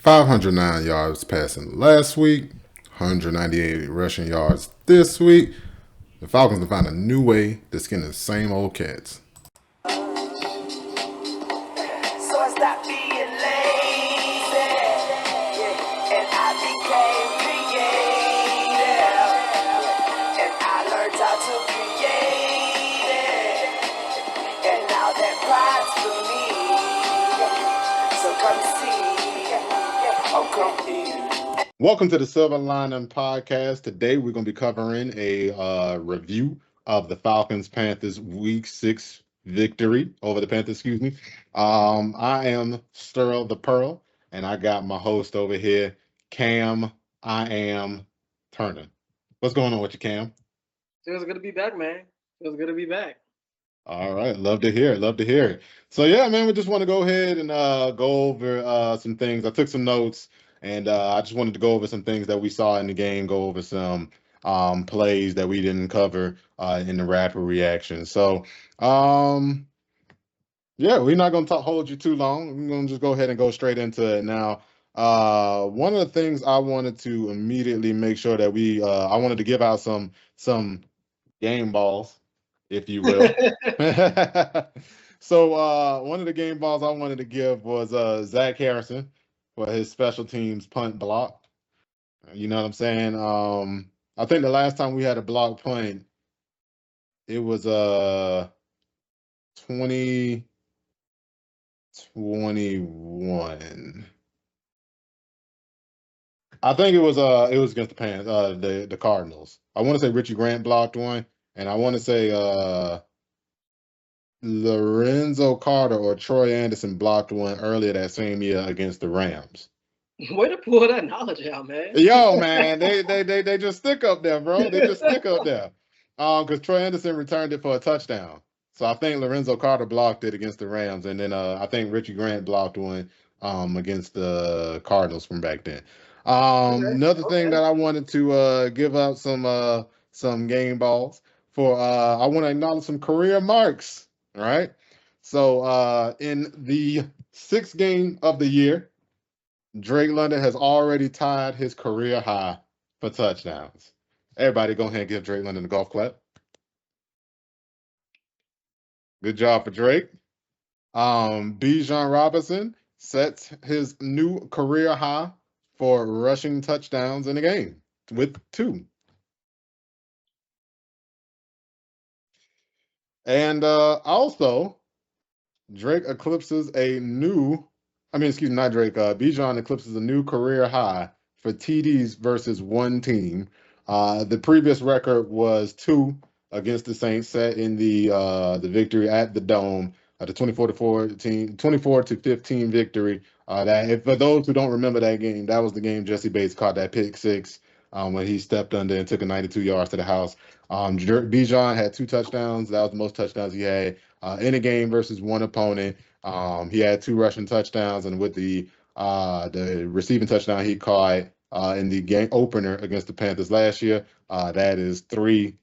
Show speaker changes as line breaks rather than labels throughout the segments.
509 yards passing last week, 198 rushing yards this week. The Falcons have found a new way to skin the same old cats.
So I stopped being lazy, yeah, and I became creative, and I learned how to create it, and now that pride's for me. So come see, oh come eat.
Welcome to the Silver Lining Podcast. Today we're going to be covering a review of the Falcons Panthers Week 6 victory over the Panthers. Excuse me. I am Sterl the Pearl, and I got my host over here, Cam. I am Turner. What's going on with you, Cam?
Feels good to be back, man. Feels good to be back.
All right, love to hear it. Love to hear it. So yeah, man, we just want to go ahead and go over some things. I took some notes, and I just wanted to go over some things that we saw in the game. Go over some plays that we didn't cover in the rapid reaction. So yeah, we're not going to hold you too long. We're going to just go ahead and go straight into it now. One of the things I wanted to immediately make sure that I wanted to give out some game balls, if you will. So one of the game balls I wanted to give was Zach Harrison for his special teams punt block. You know what I'm saying? I think the last time we had a block punt, it was 2021. I think it was against the the Cardinals. I want to say Richie Grant blocked one, and I want to say Lorenzo Carter or Troy Anderson blocked one earlier that same year against the Rams.
Way to pull that knowledge out, man.
Yo, man, they just stick up there, bro. They just stick up there. Because Troy Anderson returned it for a touchdown. So I think Lorenzo Carter blocked it against the Rams, and then I think Richie Grant blocked one against the Cardinals from back then. Another thing that I wanted to give out some game balls for. I want to acknowledge some career marks. All right. So in the sixth game of the year, Drake London has already tied his career high for touchdowns. Everybody go ahead and give Drake London a golf clap. Good job for Drake. Bijan Robinson sets his new career high for rushing touchdowns in a game with 2. And also, Drake eclipses a new, excuse me, not Drake, Bijan eclipses a new career high for TDs versus one team. The previous record was 2 against the Saints, set in the victory at the Dome, the 24-15 victory. For those who don't remember that game, that was the game Jesse Bates caught that pick six when he stepped under and took a 92 yards to the house. Bijan had 2 touchdowns. That was the most touchdowns he had in a game versus one opponent. He had 2 rushing touchdowns, and with the receiving touchdown he caught in the game opener against the Panthers last year, that is 3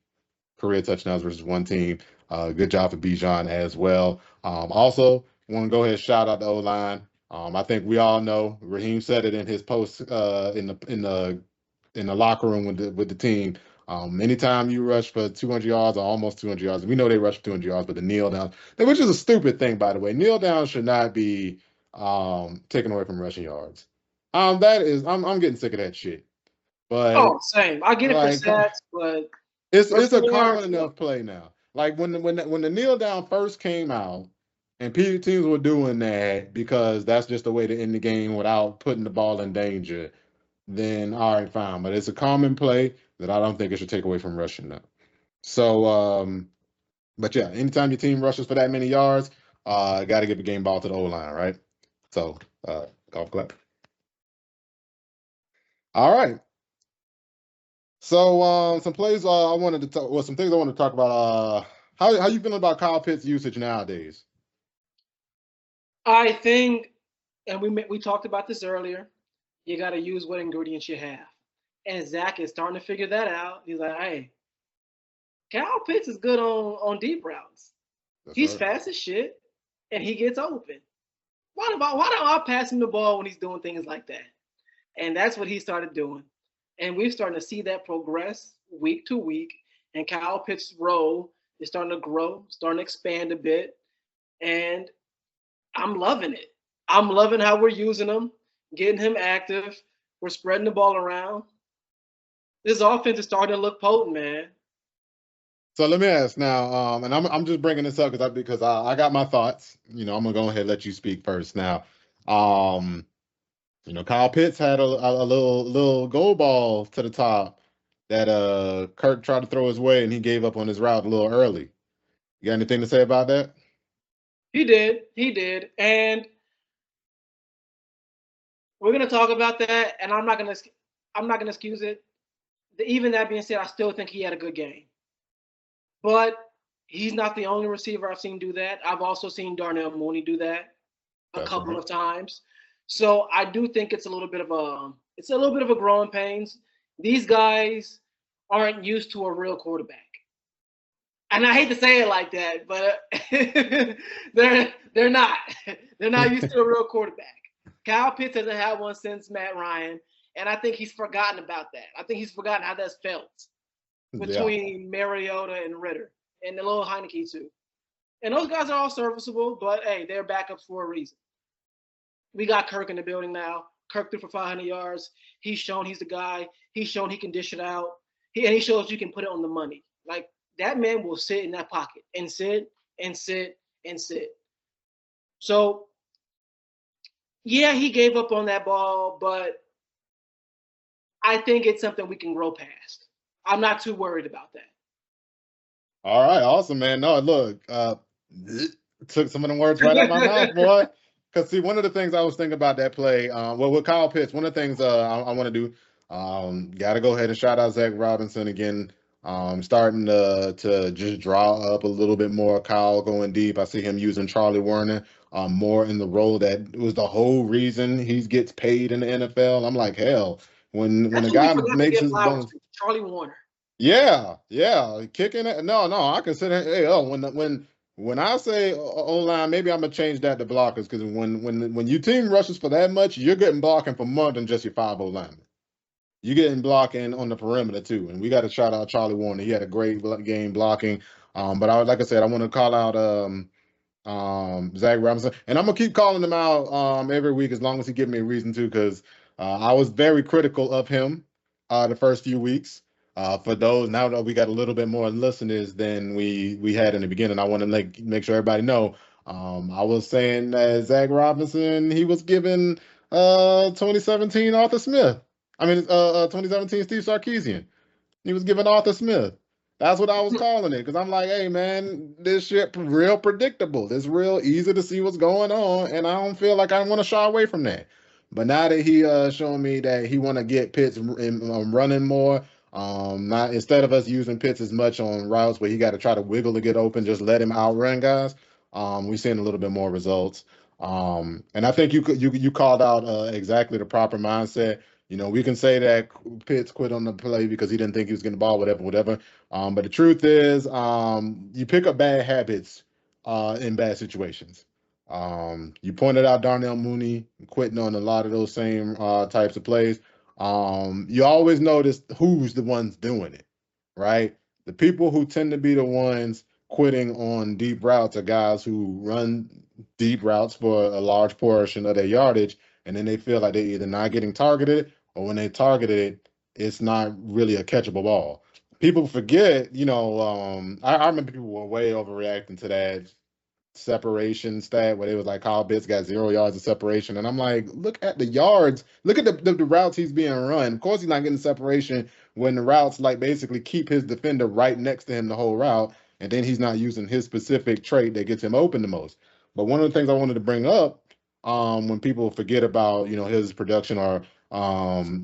career touchdowns versus one team. Good job for Bijan as well. Also, want to go ahead and shout out the O-line. I think we all know Raheem said it in his post in the locker room with the team. Anytime you rush for 200 yards or almost 200 yards, we know they rush for 200 yards, but the kneel down, which is a stupid thing, by the way. Kneel down should not be taken away from rushing yards. I'm getting sick of that shit. But
Same. I get it for sacks, but
it's a common enough play now. Like when the kneel down first came out, and teams were doing that because that's just a way to end the game without putting the ball in danger, then all right, fine. But it's a common play that I don't think it should take away from rushing now. So, but yeah, anytime your team rushes for that many yards, got to give a game ball to the O-line, right? So, golf clap. All right. So, some plays I wanted to talk. Well, some things I want to talk about. How you feeling about Kyle Pitts' usage nowadays?
I think, and we talked about this earlier. You got to use what ingredients you have, and Zach is starting to figure that out. He's like, hey, Kyle Pitts is good on deep routes. He's fast as shit, and he gets open. why don't I pass him the ball when he's doing things like that? And that's what he started doing. And we're starting to see that progress week to week. And Kyle Pitts' role is starting to grow, starting to expand a bit. And I'm loving it. I'm loving how we're using him, getting him active. We're spreading the ball around. This offense is starting to look potent, man.
So let me ask now, and I'm just bringing this up because I got my thoughts. I'm gonna go ahead and let you speak first. Now, um, Kyle Pitts had a little goal ball to the top that Kirk tried to throw his way, and he gave up on his route a little early. You got anything to say about that?
He did. He did. And we're gonna talk about that. And I'm not gonna excuse it. Even that being said, I still think he had a good game. But he's not the only receiver I've seen do that. I've also seen Darnell Mooney do that a
That's
couple
right.
of times. So I do think it's a little bit of a growing pains. These guys aren't used to a real quarterback. And I hate to say it like that, but they're not. They're not used to a real quarterback. Kyle Pitts hasn't had one since Matt Ryan, and I think he's forgotten about that. I think he's forgotten how that's felt
Yeah.
between Mariota and Ritter and the little Heineke too. And those guys are all serviceable, but hey, they're backups for a reason. We got Kirk in the building now. Kirk threw for 500 yards. He's shown he's the guy. He's shown he can dish it out. And he shows you can put it on the money. Like that man will sit in that pocket and sit and sit and sit. So yeah, he gave up on that ball, but I think it's something we can grow past. I'm not too worried about that.
All right, awesome, man. No, look, took some of the words right out my mouth, boy. Because see, one of the things I was thinking about that play, well, with Kyle Pitts, one of the things I want to do, got to go ahead and shout out Zach Robinson again. Starting to just draw up a little bit more. Kyle going deep. I see him using Charlie Warner more in the role that was the whole reason he gets paid in the NFL. I'm like, hell, when
That's
a
what we
guy
forgot to
makes
give
his
flowers
bones.
to, Charlie Warner.
Yeah, yeah, kicking it. No, no, I consider. Hey, oh, when I say O line, maybe I'm gonna change that to blockers because when you team rushes for that much, you're getting blocking for more than just your 5 linemen. You're getting blocking on the perimeter too, and we got to shout out Charlie Warner. He had a great game blocking. But like I said, I want to call out Zach Robinson, and I'm gonna keep calling him out every week as long as he give me a reason to, because I was very critical of him the first few weeks. For those now that we got a little bit more listeners than we had in the beginning, I want to make sure everybody know. I was saying that Zach Robinson he was given 2017 Arthur Smith. I mean 2017 Steve Sarkisian. He was giving Arthur Smith. That's what I was calling it because I'm like, hey man, this shit real predictable. It's real easy to see what's going on, and I don't feel like I want to shy away from that. But now that he showing me that he want to get Pitts running more, not instead of us using Pitts as much on routes where he got to try to wiggle to get open, just let him outrun guys. We're seeing a little bit more results. And I think you called out exactly the proper mindset. We can say that Pitts quit on the play because he didn't think he was getting the ball, whatever, whatever. But the truth is, you pick up bad habits in bad situations. You pointed out Darnell Mooney quitting on a lot of those same types of plays. You always notice who's the ones doing it, right? The people who tend to be the ones quitting on deep routes are guys who run deep routes for a large portion of their yardage, and then they feel like they're either not getting targeted or when they targeted it, it's not really a catchable ball. People forget, I remember people were way overreacting to that separation stat where they was like Kyle Pitts got 0 yards of separation. And I'm like, look at the yards, look at the routes he's being run. Of course he's not getting separation when the routes like basically keep his defender right next to him the whole route, and then he's not using his specific trait that gets him open the most. But one of the things I wanted to bring up, when people forget about, his production or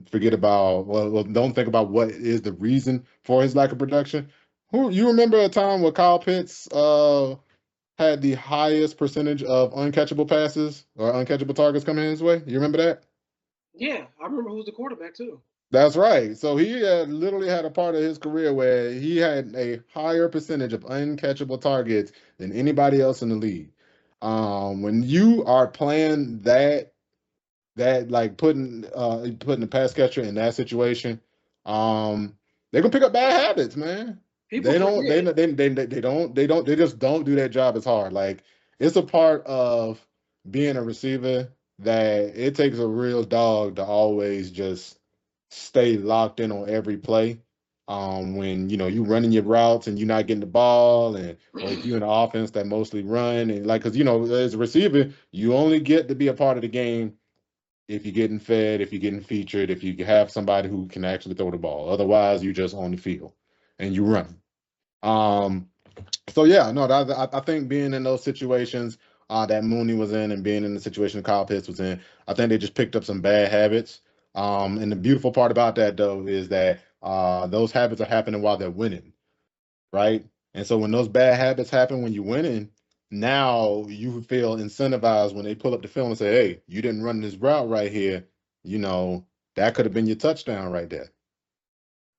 forget about don't think about what is the reason for his lack of production. Who you remember a time where Kyle Pitts had the highest percentage of uncatchable passes or uncatchable targets coming his way? You remember that?
Yeah, I remember who's the quarterback too.
That's right. So he had literally had a part of his career where he had a higher percentage of uncatchable targets than anybody else in the league. When you are playing that like putting the pass catcher in that situation, um, they're gonna pick up bad habits, man.
People
They don't they
forget.
they just don't do that job as hard. Like it's a part of being a receiver that it takes a real dog to always just stay locked in on every play. When you running your routes and you're not getting the ball, and or if you're in an offense that mostly run and like, because as a receiver, you only get to be a part of the game if you're getting fed, if you're getting featured, if you have somebody who can actually throw the ball. Otherwise, you just on the field and you run. Um, so yeah, no, I think being in those situations that Mooney was in, and being in the situation Kyle Pitts was in, I think they just picked up some bad habits. And the beautiful part about that though is that those habits are happening while they're winning, right? And so when those bad habits happen when you're winning, now you feel incentivized when they pull up the film and say, "Hey, you didn't run this route right here. You know that could have been your touchdown right there."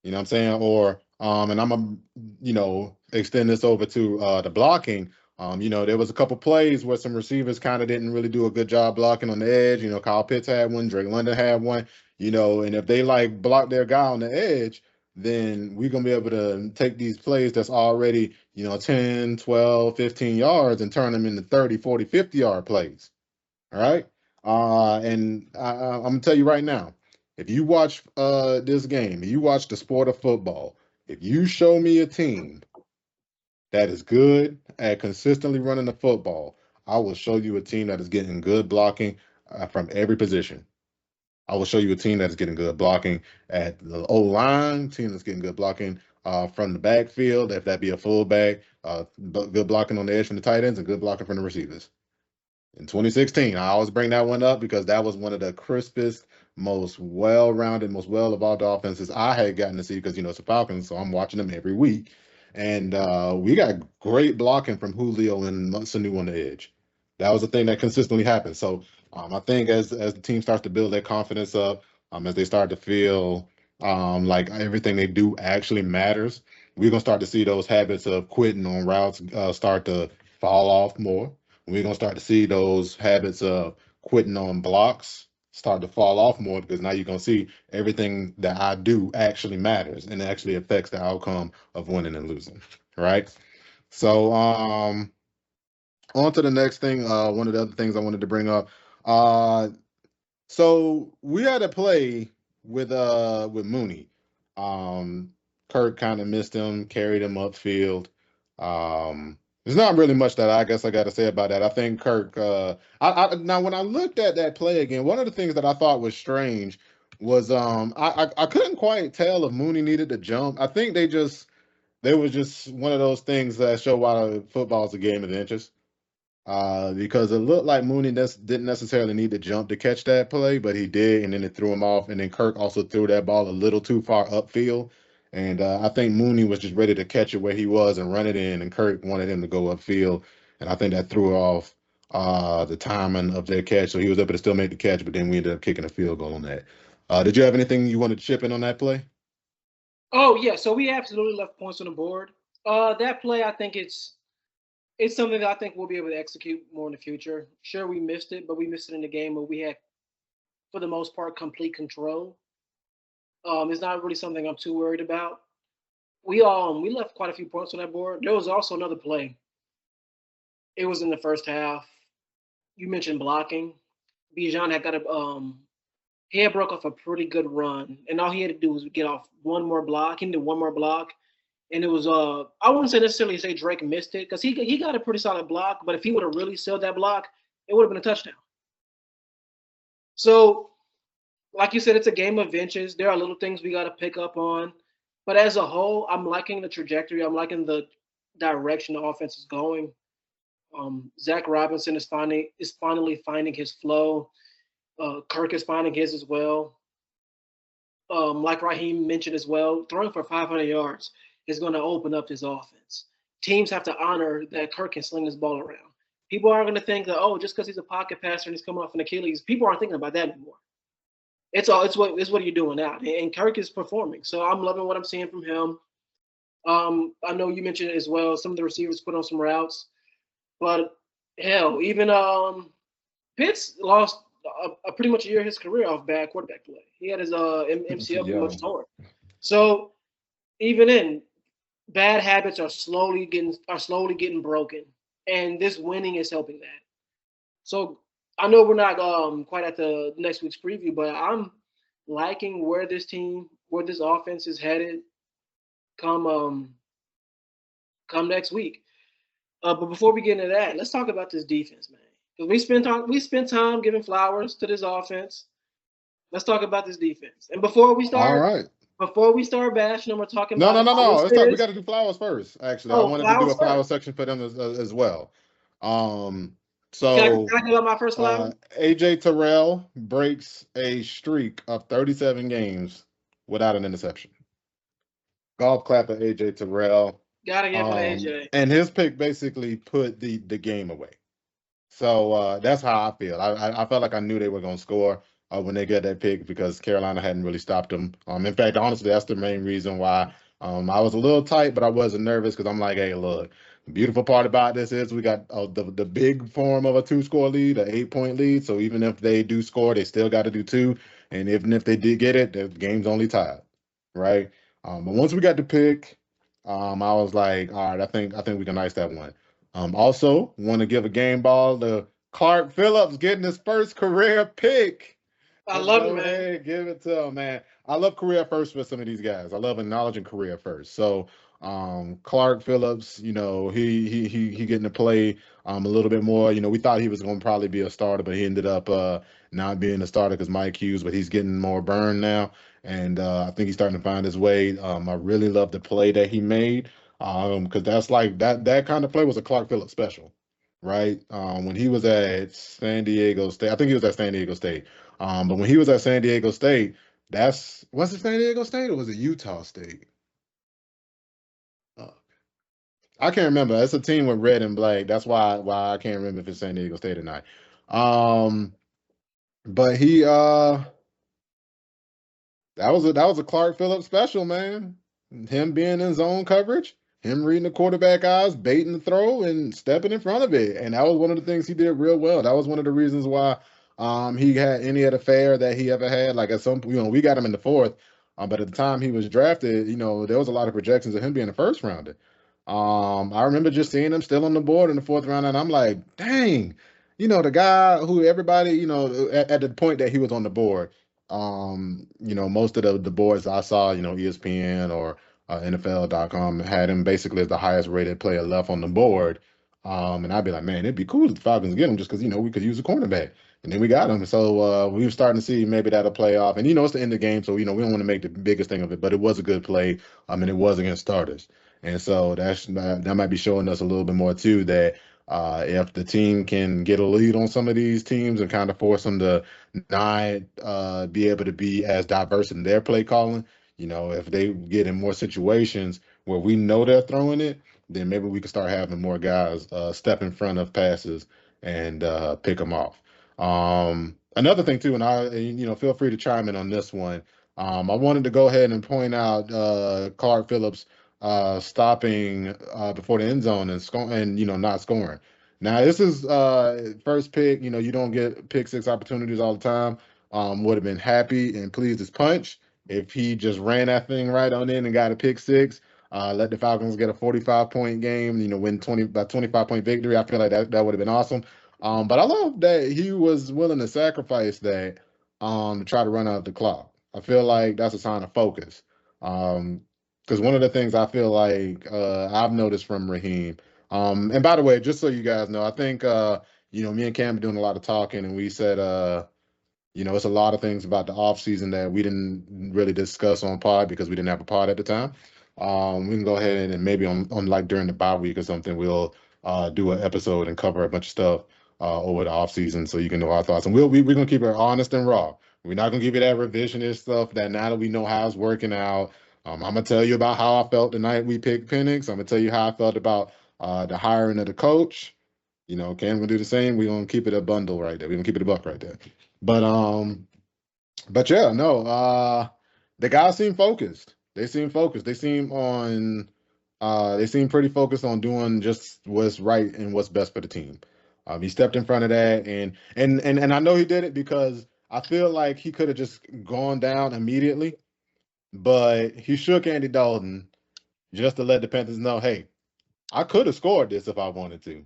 You know what I'm saying? Or and I'm gonna extend this over to the blocking. There was a couple plays where some receivers kind of didn't really do a good job blocking on the edge. Kyle Pitts had one, Drake London had one. And if they like block their guy on the edge, then we're gonna be able to take these plays that's already 10, 12, 15 yards and turn them into 30, 40, 50-yard plays. All right. And I'm gonna tell you right now, if you watch this game, if you watch the sport of football, if you show me a team that is good at consistently running the football, I will show you a team that is getting good blocking from every position. I will show you a team that is getting good blocking at the O line, team that's getting good blocking from the backfield, if that be a fullback, good blocking on the edge from the tight ends, and good blocking from the receivers. In 2016, I always bring that one up because that was one of the crispest, most well-rounded, most well-evolved offenses I had gotten to see because it's the Falcons, so I'm watching them every week. And we got great blocking from Julio and Sanu on the edge. That was the thing that consistently happened. So I think as the team starts to build their confidence up, as they start to feel like everything they do actually matters, we're gonna start to see those habits of quitting on routes start to fall off more. We're gonna start to see those habits of quitting on blocks start to fall off more because now you're gonna see everything that I do actually matters and actually affects the outcome of winning and losing. Right. So on to the next thing. One of the other things I wanted to bring up. Uh so we had a play with Mooney. Um Kirk kind of missed him, carried him upfield. There's not really much that I guess I got to say about that. I think Kirk. Now when I looked at that play again, one of the things that I thought was strange was I couldn't quite tell if Mooney needed to jump. I think they was just one of those things that show why football is a game of inches. Because it looked like Mooney didn't necessarily need to jump to catch that play, but he did, and then it threw him off. And then Kirk also threw that ball a little too far upfield. And I think Mooney was just ready to catch it where he was and run it in, and Kirk wanted him to go upfield. And I think that threw off the timing of their catch. So he was able to still make the catch, but then we ended up kicking a field goal on that. Did you have anything you wanted to chip in on that play?
Oh yeah, so we absolutely left points on the board. That play, I think it's something that I think we'll be able to execute more in the future. Sure, we missed it, but we missed it in the game where we had, for the most part, complete control. It's not really something I'm too worried about. We left quite a few points on that board. There was also another play. It was in the first half. You mentioned blocking. Bijan had got a he had broke off a pretty good run, and all he had to do was get off one more block. He needed one more block, and it was I wouldn't say necessarily say Drake missed it because he got a pretty solid block, but if he would have really sealed that block, it would have been a touchdown. So, like you said, it's a game of inches. There are little things we got to pick up on, but as a whole, I'm liking the trajectory. I'm liking the direction the offense is going. Zach Robinson is finally finding his flow. Kirk is finding his as well. Like Raheem mentioned as well, throwing for 500 yards is going to open up his offense. Teams have to honor that Kirk can sling this ball around. People aren't going to think that, oh, just because he's a pocket passer and he's coming off an Achilles, people aren't thinking about that anymore. It's what you're doing now, and Kirk is performing. So I'm loving what I'm seeing from him. I know you mentioned it as well. Some of the receivers put on some routes, but Hell, even Pitts lost a pretty much a year of his career off bad quarterback play. He had his MCL pretty much
Yo.
torn. So even in bad habits are slowly getting broken, and this winning is helping that. So I know we're not quite at the next week's preview, but I'm liking where this offense is headed come come next week. But before we get into that, let's talk about this defense, man. Because we spent time giving flowers to this offense. Let's talk about this defense. And
All right.
before we start bashing them or talking
No,
about
no,
them,
no,
I will
no.
say
We got
this.
to do flowers first. Actually, I
Oh,
wanted to do
flowers
a flower
first.
section for them as well. Um,
Can
so
I give out my first flower?
AJ Terrell breaks a streak of 37 games without an interception. Golf clap at AJ Terrell.
Gotta give it to AJ.
And his pick basically put the game away. So that's how I feel. I felt like I knew they were going to score when they get that pick because Carolina hadn't really stopped them. In fact, honestly, that's the main reason why I was a little tight, but I wasn't nervous because I'm like, hey, look, the beautiful part about this is we got the big form of a 2-score lead, an 8-point lead. So even if they do score, they still got to do two. And even if they did get it, the game's only tied, right? But once we got the pick, I was like, all right, I think we can ice that one. Also, want to give a game ball to Clark Phillips getting his first career pick.
I
Let's
love it,
go
man.
ahead, give it to him, man. I love career first for some of these guys. I love acknowledging career first. So, Clark Phillips, he getting to play a little bit more. We thought he was going to probably be a starter, but he ended up not being a starter because Mike Hughes. But he's getting more burn now, and I think he's starting to find his way. I really love the play that he made because that's like that kind of play was a Clark Phillips special, right? When he was at San Diego State, I think he was at San Diego State. But when he was at San Diego State, was it San Diego State or was it Utah State? Uh, I can't remember. It's a team with red and black. That's why I can't remember if it's San Diego State or not. Um, but that was a Clark Phillips special, man. Him being in zone coverage, him reading the quarterback eyes, baiting the throw, and stepping in front of it. And that was one of the things he did real well. That was one of the reasons why he had any of the fare that he ever had. Like at some, we got him in the fourth, but at the time he was drafted, there was a lot of projections of him being a first rounder. I remember just seeing him still on the board in the fourth round, and I'm like, dang, the guy who everybody, at the point that he was on the board. Most of the boards I saw, ESPN or NFL.com had him basically as the highest rated player left on the board. And I'd be like, man, it'd be cool if the Falcons get him just because, we could use a cornerback. And then we got him. So we were starting to see maybe that'll play off. And, it's the end of the game. So, we don't want to make the biggest thing of it, but it was a good play. I mean, it was against starters. And so that might be showing us a little bit more, too, that if the team can get a lead on some of these teams and kind of force them to not be able to be as diverse in their play calling. If they get in more situations where we know they're throwing it, then maybe we can start having more guys step in front of passes and pick them off. Another thing too, and feel free to chime in on this one. I wanted to go ahead and point out Clark Phillips stopping before the end zone and not scoring. Now this is first pick. You don't get pick six opportunities all the time. Would have been happy and pleased as punch if he just ran that thing right on in and got a pick six. Let the Falcons get a 45-point game. Win 25-point victory. I feel like that would have been awesome. But I love that he was willing to sacrifice that to try to run out the clock. I feel like that's a sign of focus. Because one of the things I feel like I've noticed from Raheem. And by the way, just so you guys know, I think me and Cam are doing a lot of talking, and we said it's a lot of things about the offseason that we didn't really discuss on pod because we didn't have a pod at the time. We can go ahead and maybe on like during the bye week or something, we'll do an episode and cover a bunch of stuff over the offseason so you can know our thoughts. And we're gonna keep it honest and raw. We're not gonna give you that revisionist stuff that now that we know how it's working out. I'm gonna tell you about how I felt the night we picked Penix. I'm gonna tell you how I felt about the hiring of the coach. Cam gonna do the same. We're gonna keep it a bundle right there. We're gonna keep it a buck right there. But yeah, no, the guys seem focused. They seem focused. They seem pretty focused on doing just what's right and what's best for the team. He stepped in front of that, and I know he did it because I feel like he could have just gone down immediately, but he shook Andy Dalton just to let the Panthers know, hey, I could have scored this if I wanted to.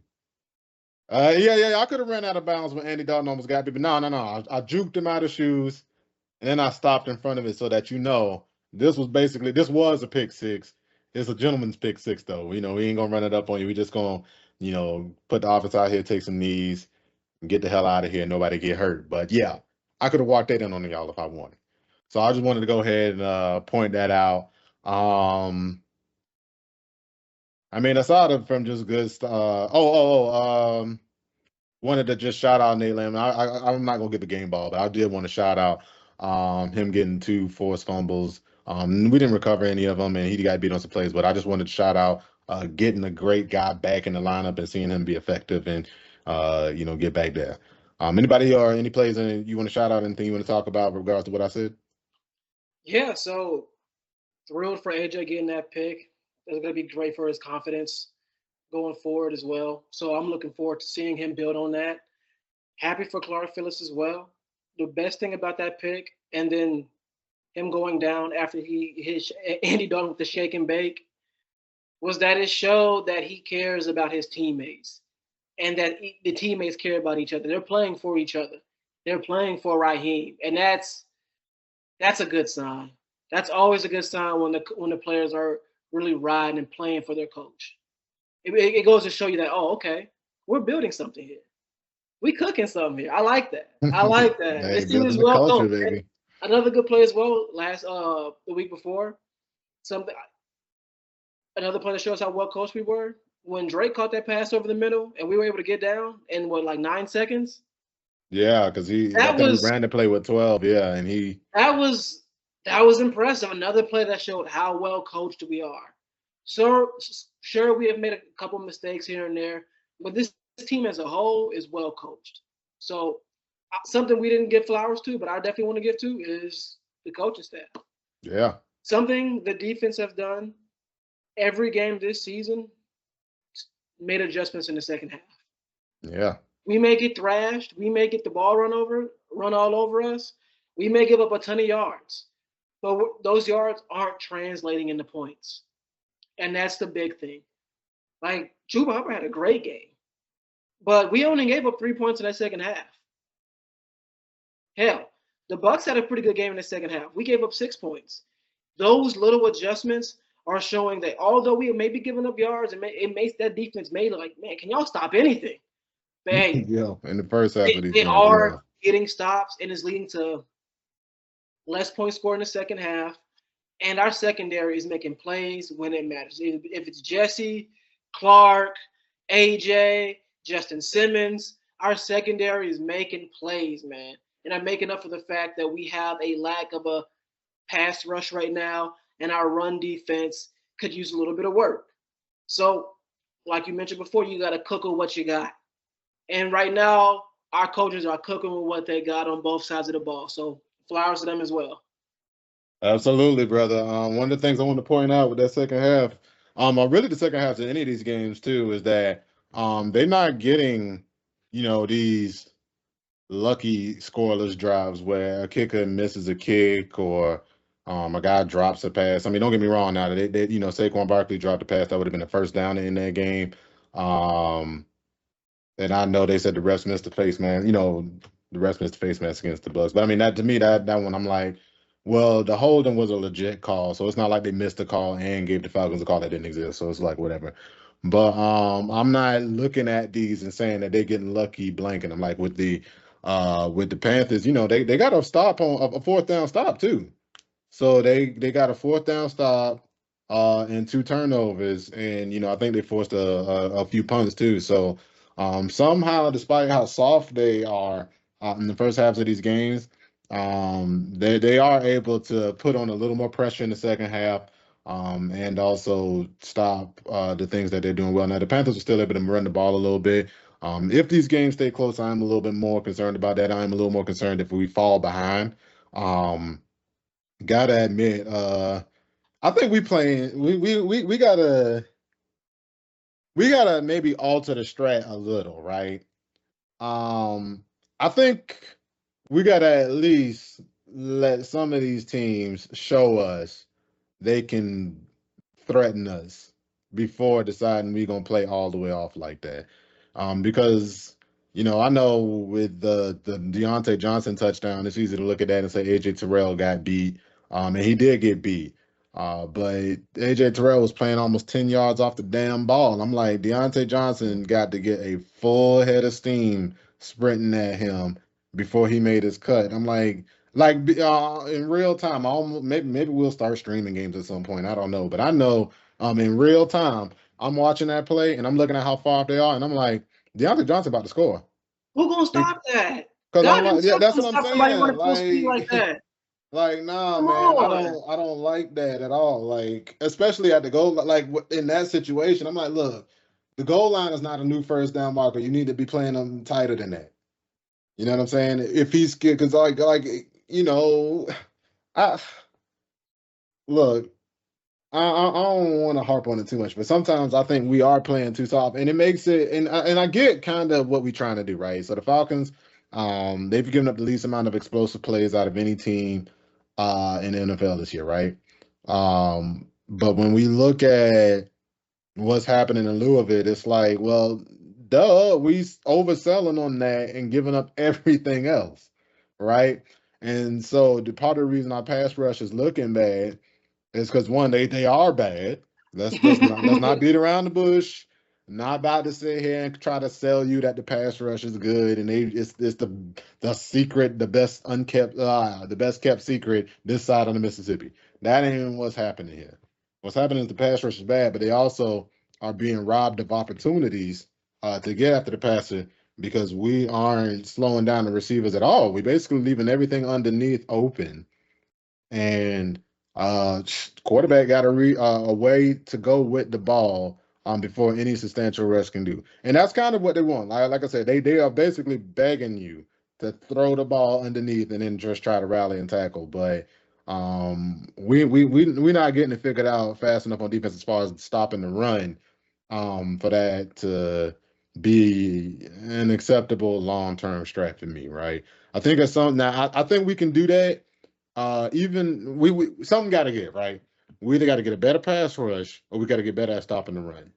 Yeah, I could have ran out of bounds when Andy Dalton almost got me, but no. I juked him out of shoes, and then I stopped in front of it so that this was a pick six. It's a gentleman's pick six, though. We ain't gonna run it up on you. We just gonna, put the offense out here, take some knees, and get the hell out of here. Nobody get hurt. But yeah, I could have walked that in on y'all if I wanted. So I just wanted to go ahead and point that out. I mean, aside from just good stuff. Wanted to just shout out Nate Lamb. I'm not gonna get the game ball, but I did want to shout out him getting 2 forced fumbles. We didn't recover any of them, and he got beat on some plays. But I just wanted to shout out getting a great guy back in the lineup and seeing him be effective and get back there. Anybody or any plays you want to shout out? Anything you want to talk about with regards to what I said?
Yeah, so thrilled for AJ getting that pick. It's going to be great for his confidence going forward as well. So I'm looking forward to seeing him build on that. Happy for Clark Phillips as well. The best thing about that pick, and then him going down after he hit Andy Dalton with the shake and bake, was that it showed that he cares about his teammates and that the teammates care about each other. They're playing for each other. They're playing for Raheem, and that's a good sign. That's always a good sign when the players are really riding and playing for their coach. It goes to show you that, oh, okay, we're building something here. We cooking something here. I like that. I like that.
Hey,
This team is
building the
well.
culture,
Oh,
baby.
another good play as well. The week before, something another play that shows how well coached we were. When Drake caught that pass over the middle and we were able to get down in what, like 9 seconds.
Yeah, because I
That
think we
was
ran the play with 12. Yeah, and he.
that was impressive. Another play that showed how well coached we are. So sure, we have made a couple mistakes here and there, but this team as a whole is well coached. So something we didn't give flowers to, but I definitely want to give to is the coaching staff.
Yeah.
Something the defense have done every game this season, made adjustments in the second half.
Yeah.
We may get thrashed. We may get the ball run all over us. We may give up a ton of yards, but those yards aren't translating into points, and that's the big thing. Like Chuba Hubbard had a great game, but we only gave up 3 points in that second half. Hell, the Bucks had a pretty good game in the second half. We gave up 6 points. Those little adjustments are showing that although we may be giving up yards, it makes that defense made like, man, can y'all stop anything? But hey,
Yeah. In the first half of these
they
games, yeah.
are getting stops and is leading to less points scored in the second half. And our secondary is making plays when it matters. If it's Jesse, Clark, AJ, Justin Simmons, our secondary is making plays, man. And I'm making up for the fact that we have a lack of a pass rush right now, and our run defense could use a little bit of work. So, like you mentioned before, you got to cook with what you got. And right now, our coaches are cooking with what they got on both sides of the ball. So, flowers to them as well.
Absolutely, brother. One of the things I want to point out with that second half, really the second half of any of these games too, is that they're not getting, these lucky scoreless drives where a kicker misses a kick or a guy drops a pass. I mean, don't get me wrong. Now they Saquon Barkley dropped a pass that would have been a first down in that game. And I know they said the refs missed the face man. The refs missed the face mask against the Bucks. But I mean, that to me, that one, I'm like, well, the holding was a legit call, so it's not like they missed the call and gave the Falcons a call that didn't exist. So it's like whatever. But I'm not looking at these and saying that they're getting lucky blanking. I'm like with the Panthers, they got a stop on a fourth down stop too. So they got a fourth down stop and 2 turnovers, and I think they forced a few punts too. So somehow, despite how soft they are in the first halves of these games, they are able to put on a little more pressure in the second half, and also stop the things that they're doing well. Now the Panthers are still able to run the ball a little bit. If these games stay close, I'm a little bit more concerned about that. I'm a little more concerned if we fall behind. Gotta admit, I think we gotta maybe alter the strat a little, right? I think we gotta at least let some of these teams show us they can threaten us before deciding we're gonna play all the way off like that. Because I know with the Deontay Johnson touchdown, it's easy to look at that and say AJ Terrell got beat. And he did get beat. But AJ Terrell was playing almost 10 yards off the damn ball. I'm like, Deontay Johnson got to get a full head of steam sprinting at him before he made his cut. I'm like in real time. I almost, maybe we'll start streaming games at some point. I don't know, but I know in real time I'm watching that play and I'm looking at how far off they are, and I'm like, Deontay Johnson about to score.
Who gonna stop that?
Because I'm
God
like, yeah,
himself
that's
gonna
what I'm
stop somebody
saying.
running full speed like that.
Like, nah,
Come
man, I
on.
don't like that at all. Like, especially at the goal, like in that situation, I'm like, look, the goal line is not a new first down marker. You need to be playing them tighter than that. You know what I'm saying? If he's because I look. I don't want to harp on it too much, but sometimes I think we are playing too soft, and it makes it. And I get kind of what we're trying to do, right? So the Falcons, they've given up the least amount of explosive plays out of any team, in the NFL this year, right? But when we look at what's happening in lieu of it, it's like, well, duh, we overselling on that and giving up everything else, right? And so the part of the reason our pass rush is looking bad it's because one, they are bad. Let's not beat around the bush. Not about to sit here and try to sell you that the pass rush is good and it's the secret, the best kept secret this side of the Mississippi. That ain't what's happening here. What's happening is the pass rush is bad, but they also are being robbed of opportunities to get after the passer because we aren't slowing down the receivers at all. We basically leaving everything underneath open and quarterback got a way to go with the ball before any substantial rush can do, and that's kind of what they want. Like I said, they are basically begging you to throw the ball underneath and then just try to rally and tackle. But we're not getting it figured out fast enough on defense as far as stopping the run for that to be an acceptable long term strat for me. Right? I think it's something now. I think we can do that even we something got to get right. We either got to get a better pass rush or we got to get better at stopping the run.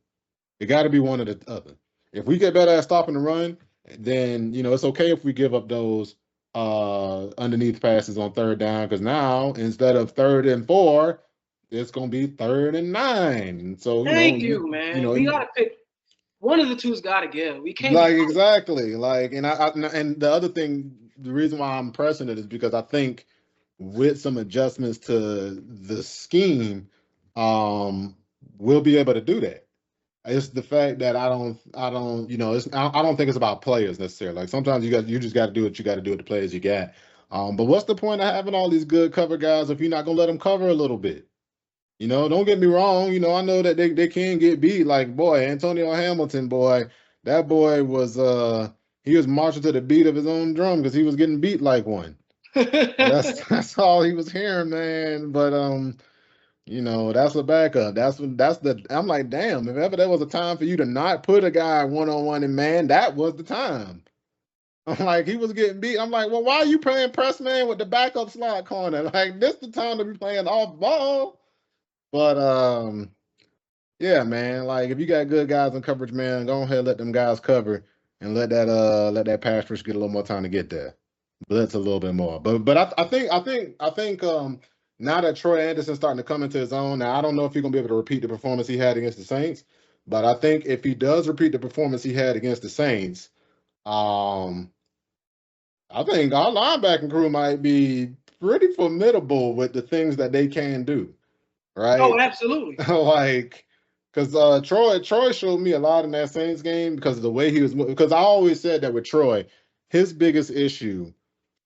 It got to be one or the other. If we get better at stopping the run, then it's okay if we give up those underneath passes on third down because now instead of 3rd and 4, it's gonna be 3rd and 9. And so
Thank you, man. We gotta pick one of the two's gotta give. We can't
like
be
exactly like and the other thing, the reason why I'm pressing it is because I think with some adjustments to the scheme, we'll be able to do that. It's the fact that I don't think it's about players necessarily. Like sometimes you just got to do what you got to do with the players you got. But what's the point of having all these good cover guys if you're not gonna let them cover a little bit? Don't get me wrong. I know that they can get beat. Like boy, Antonio Hamilton, boy, that boy was he was marching to the beat of his own drum because he was getting beat like one. That's all he was hearing, man. But that's a backup. That's the I'm like, damn, if ever there was a time for you to not put a guy 1-on-1 in man, that was the time. I'm like, he was getting beat. I'm like, well, why are you playing press man with the backup slot corner? Like, this the time to be playing off ball. But yeah, man, like if you got good guys in coverage, man, go ahead and let them guys cover and let that pass rush get a little more time to get there. Blitz a little bit more. But I think now that Troy Anderson's starting to come into his own, now I don't know if he's gonna be able to repeat the performance he had against the Saints, but I think if he does repeat the performance he had against the Saints, um, I think our linebacking crew might be pretty formidable with the things that they can do,
Oh,
right?
absolutely.
Like, because Troy showed me a lot in that Saints game because of the way he was. Because I always said that with Troy, his biggest issue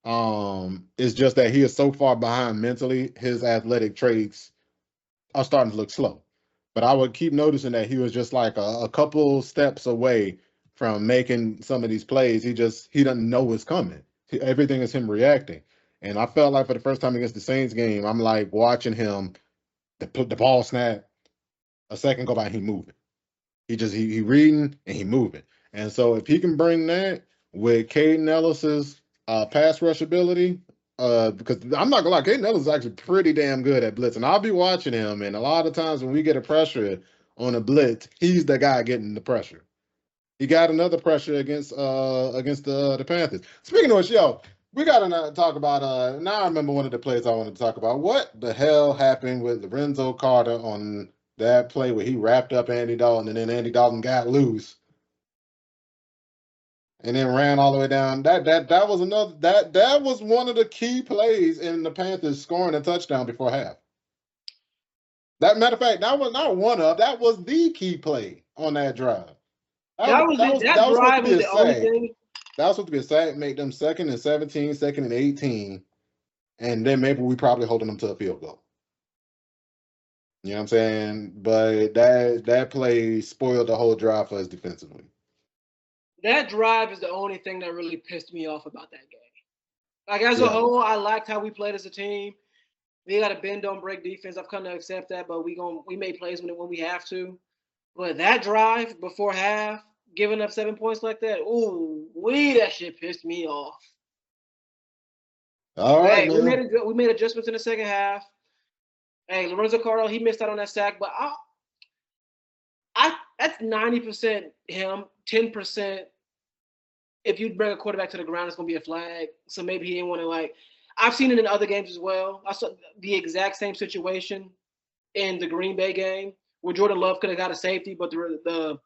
it's just that he is so far behind mentally, his athletic traits are starting to look slow. But I would keep noticing that he was just like a couple steps away from making some of these plays. He doesn't know what's coming. Everything is him reacting. And I felt like for the first time against the Saints game, I'm like watching him put the ball snap, a second go by, he moving. He reading and he moving. And so if he can bring that, with Caden Ellis's pass rush ability, because I'm not gonna lie, Caden Ellis is actually pretty damn good at blitz, and I'll be watching him. And a lot of times when we get a pressure on a blitz, he's the guy getting the pressure. He got another pressure against the Panthers. Speaking of which, yo, we gotta talk about now I remember one of the plays I wanted to talk about. What the hell happened with Lorenzo Carter on that play where he wrapped up Andy Dalton and then Andy Dalton got loose and then ran all the way down. That was another that was one of the key plays in the Panthers scoring a touchdown before half. That matter of fact, that was not one of, that was the key play on that drive.
That was it. That
That was supposed to
drive
be
was
a
the only
sack.
thing.
That was supposed to be a sack, make them 2nd and 17, 2nd and 18, and then maybe we probably holding them to a field goal. You know what I'm saying? But that play spoiled the whole drive for us defensively.
That drive is the only thing that really pissed me off about that game. Like as a
Yeah.
whole, I liked how we played as a team. We got a bend don't break defense. I've come to accept that, but we make plays when we have to. But that drive before half, giving up 7 points like that, ooh, that shit pissed me off.
All right,
Hey,
man.
we made adjustments in the second half. Hey, Lorenzo Carter, he missed out on that sack, but I that's 90% him, 10%. If you bring a quarterback to the ground, it's gonna be a flag. So maybe he didn't want to like. I've seen it in other games as well. I saw the exact same situation in the Green Bay game where Jordan Love could have got a safety, but the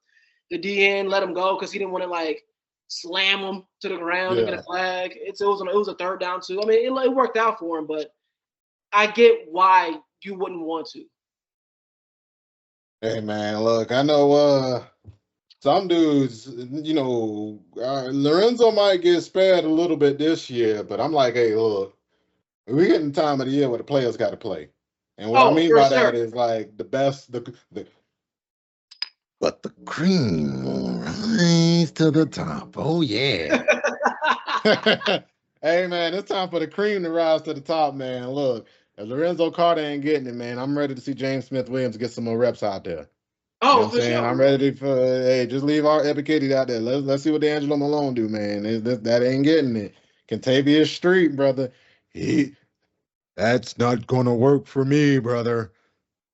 DN let him go because he didn't want to like slam him to the ground and get a
Yeah.
flag. It was a third down too. I mean, it worked out for him, but I get why you wouldn't want to.
Hey man, look, I know some dudes, Lorenzo might get spared a little bit this year, but I'm like, hey, look, we getting time of the year where the players got to play. And what I
Oh,
mean
for
by
sure.
that is like the best, but the cream will rise to the top. Oh yeah. Hey man, it's time for the cream to rise to the top, man. Look, if Lorenzo Carter ain't getting it, man, I'm ready to see James Smith Williams get some more reps out there. You know what
Oh,
I'm
for
saying? I'm
sure.
ready for hey, just leave our Epicady out there. Let's see what D'Angelo Malone do, man. That ain't getting it. Contavious Street, brother. That's not gonna work for me, brother.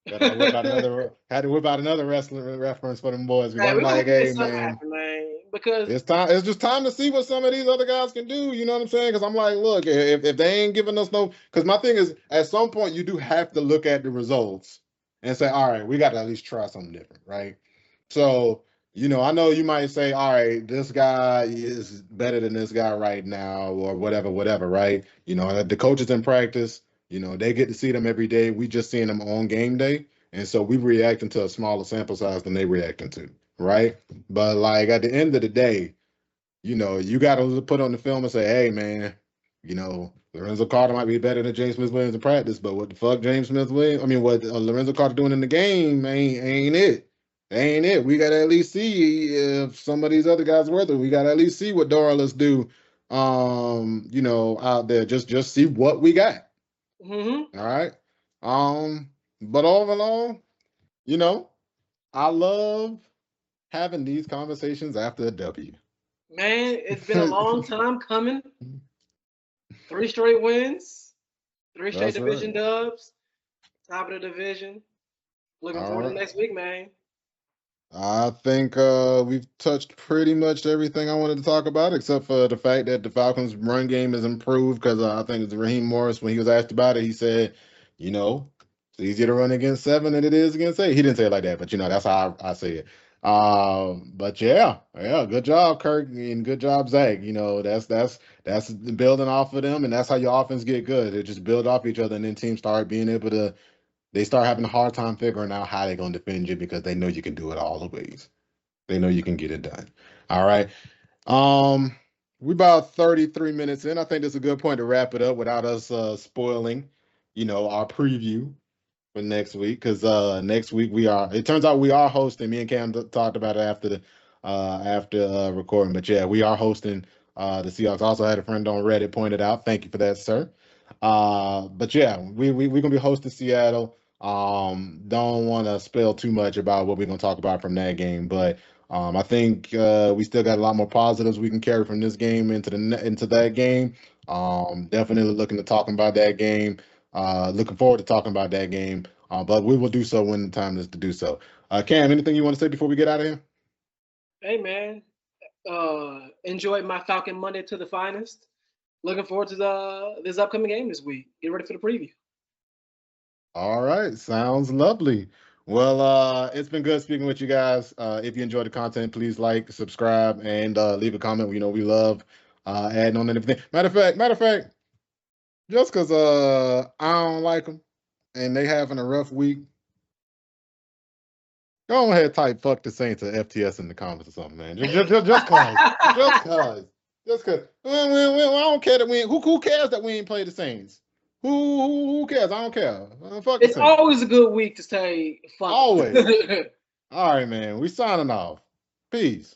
Had to whip out another wrestling reference for them boys because
Hey,
I'm
we're gonna
like,
have to make
hey
something
man,
happen, man. Because
it's time. It's just time to see what some of these other guys can do. You know what I'm saying? Because I'm like, look, if they ain't giving us no, because my thing is, at some point you do have to look at the results and say, all right, we got to at least try something different, right? So, I know you might say, all right, this guy is better than this guy right now, or whatever, right? The coaches in practice, they get to see them every day. We just seeing them on game day, and so we reacting to a smaller sample size than they reacting to, right? But like at the end of the day, you got to put on the film and say, hey, man, Lorenzo Carter might be better than James Smith Williams in practice, but what the fuck James Smith Williams, I mean, what Lorenzo Carter doing in the game ain't it. Ain't it. We got to at least see if some of these other guys are worth it. We got to at least see what Dorless do, out there. Just see what we got.
mm-hmm.
All right. But overall, you know, I love having these conversations after a W.
Man, it's been a long time coming. 3 straight wins, 3 straight
That's right.
division dubs, top of the division. Looking
All
forward to
right.
next week, man.
I think we've touched pretty much everything I wanted to talk about, except for the fact that the Falcons' run game is improved. Because I think it's Raheem Morris, when he was asked about it, he said, it's easier to run against 7 than it is against 8. He didn't say it like that, but that's how I say it. But yeah, good job, Kirk, and good job, Zach. That's building off of them, and that's how your offense get good. They just build off each other, and then teams start being able to they start having a hard time figuring out how they're going to defend you because they know you can do it all the ways. They know you can get it done. All right. Um, we about 33 minutes in. I think that's a good point to wrap it up without us spoiling, our preview for next week. Because next week it turns out we are hosting. Me and Cam talked about it after recording. But yeah, we are hosting the Seahawks. Also had a friend on Reddit pointed out. Thank you for that, sir. But yeah, we're gonna be hosting Seattle. Don't want to spill too much about what we're gonna talk about from that game, but I think we still got a lot more positives we can carry from this game into that game. Definitely looking to talking about that game. Looking forward to talking about that game. But we will do so when the time is to do so. Cam, anything you want to say before we get out of here?
Hey man, enjoyed my Falcon Monday to the finest. Looking forward to this upcoming game this week. Get ready for the preview.
All right, sounds lovely. Well, it's been good speaking with you guys. If you enjoyed the content, please like, subscribe, and leave a comment. You know, we love adding on and everything. Matter of fact, just because I don't like them and they having a rough week, go ahead, type "fuck the Saints" or FTS in the comments or something, man. Just cause, just cause. I don't care that we. Who cares that we ain't played the Saints? Who cares? I don't care. Fuck the
It's
Saints.
always a good week to say fuck.
Always. All right, man. We signing off. Peace.